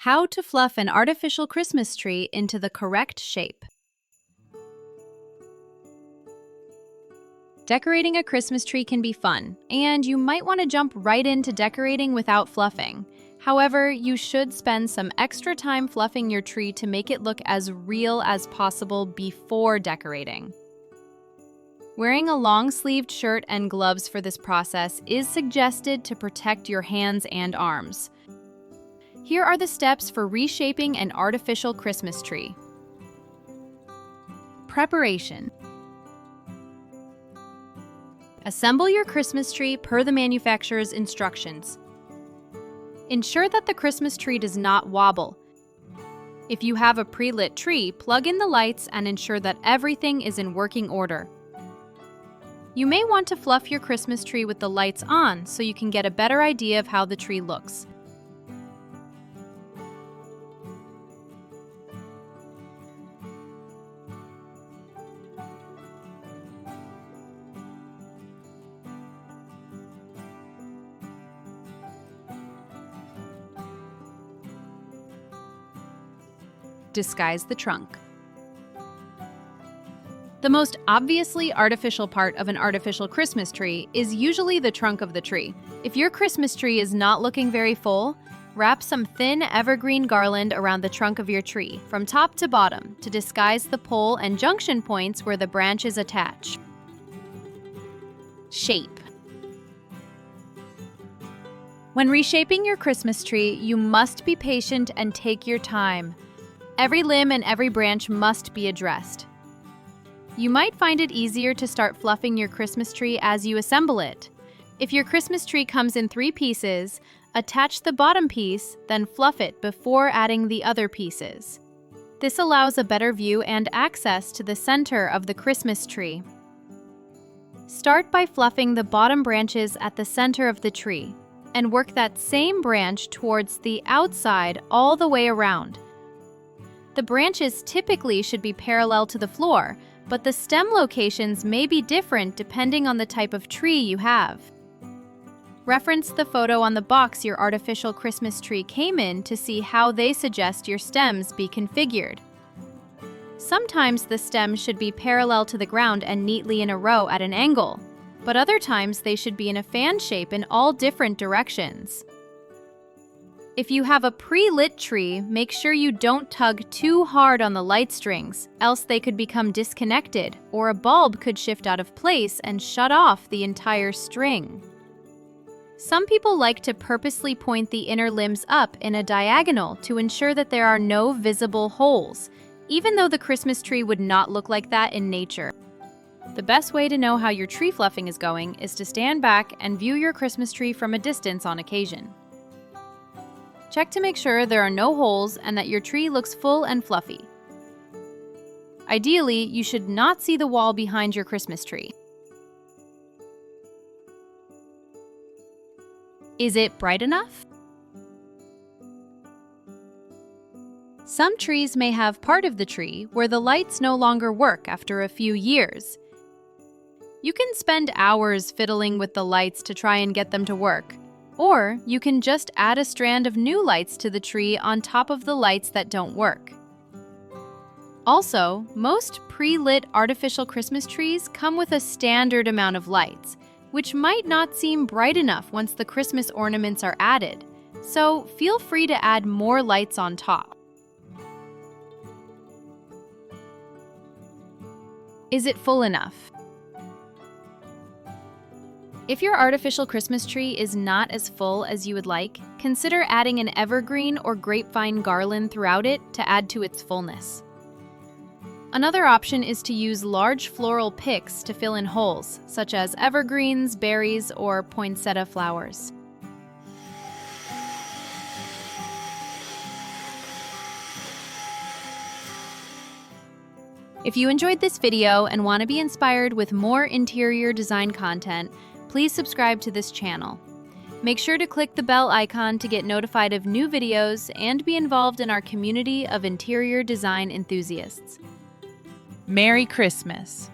How to fluff an artificial Christmas tree into the correct shape. Decorating a Christmas tree can be fun, and you might want to jump right into decorating without fluffing. However, you should spend some extra time fluffing your tree to make it look as real as possible before decorating. Wearing a long-sleeved shirt and gloves for this process is suggested to protect your hands and arms. Here are the steps for reshaping an artificial Christmas tree. Preparation. Assemble your Christmas tree per the manufacturer's instructions. Ensure that the Christmas tree does not wobble. If you have a pre-lit tree, plug in the lights and ensure that everything is in working order. You may want to fluff your Christmas tree with the lights on so you can get a better idea of how the tree looks. Disguise the trunk. The most obviously artificial part of an artificial Christmas tree is usually the trunk of the tree. If your Christmas tree is not looking very full, wrap some thin evergreen garland around the trunk of your tree, from top to bottom, to disguise the pole and junction points where the branches attach. Shape. When reshaping your Christmas tree, you must be patient and take your time. Every limb and every branch must be addressed. You might find it easier to start fluffing your Christmas tree as you assemble it. If your Christmas tree comes in 3 pieces, attach the bottom piece, then fluff it before adding the other pieces. This allows a better view and access to the center of the Christmas tree. Start by fluffing the bottom branches at the center of the tree, and work that same branch towards the outside all the way around. The branches typically should be parallel to the floor, but the stem locations may be different depending on the type of tree you have. Reference the photo on the box your artificial Christmas tree came in to see how they suggest your stems be configured. Sometimes the stems should be parallel to the ground and neatly in a row at an angle, but other times they should be in a fan shape in all different directions. If you have a pre-lit tree, make sure you don't tug too hard on the light strings, else they could become disconnected, or a bulb could shift out of place and shut off the entire string. Some people like to purposely point the inner limbs up in a diagonal to ensure that there are no visible holes, even though the Christmas tree would not look like that in nature. The best way to know how your tree fluffing is going is to stand back and view your Christmas tree from a distance on occasion. Check to make sure there are no holes and that your tree looks full and fluffy. Ideally, you should not see the wall behind your Christmas tree. Is it bright enough? Some trees may have part of the tree where the lights no longer work after a few years. You can spend hours fiddling with the lights to try and get them to work. Or you can just add a strand of new lights to the tree on top of the lights that don't work. Also, most pre-lit artificial Christmas trees come with a standard amount of lights, which might not seem bright enough once the Christmas ornaments are added, so feel free to add more lights on top. Is it full enough? If your artificial Christmas tree is not as full as you would like, consider adding an evergreen or grapevine garland throughout it to add to its fullness. Another option is to use large floral picks to fill in holes, such as evergreens, berries, or poinsettia flowers. If you enjoyed this video and want to be inspired with more interior design content, please subscribe to this channel. Make sure to click the bell icon to get notified of new videos and be involved in our community of interior design enthusiasts. Merry Christmas!